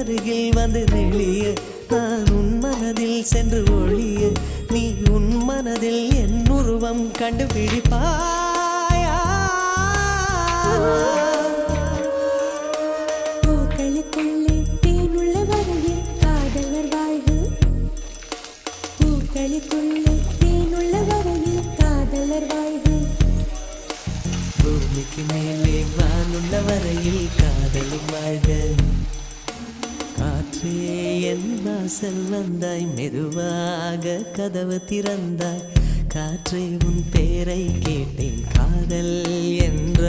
அருகில் வந்து நெளிய நான் உன் மனதில் சென்று ஒளிய நீ உன் மனதில் என் உருவம் கண்டுபிடிப்பாயா பூக்களுக்குள்ளே தேனுள்ள வரையில் காதலர் வாழ்வு பூக்களுக்குள்ளே தேனுள்ள வரையில் காதலர் வாழ்வு பூமிக்கு மேலே வானுள்ள வரையில் காதலும் வாழ்க காற்றே என் வாசல் வந்தாய் மெதுவாக கதவு திறந்தாய் காற்றே உன் பேரை கேட்டேன் காதல் என்ற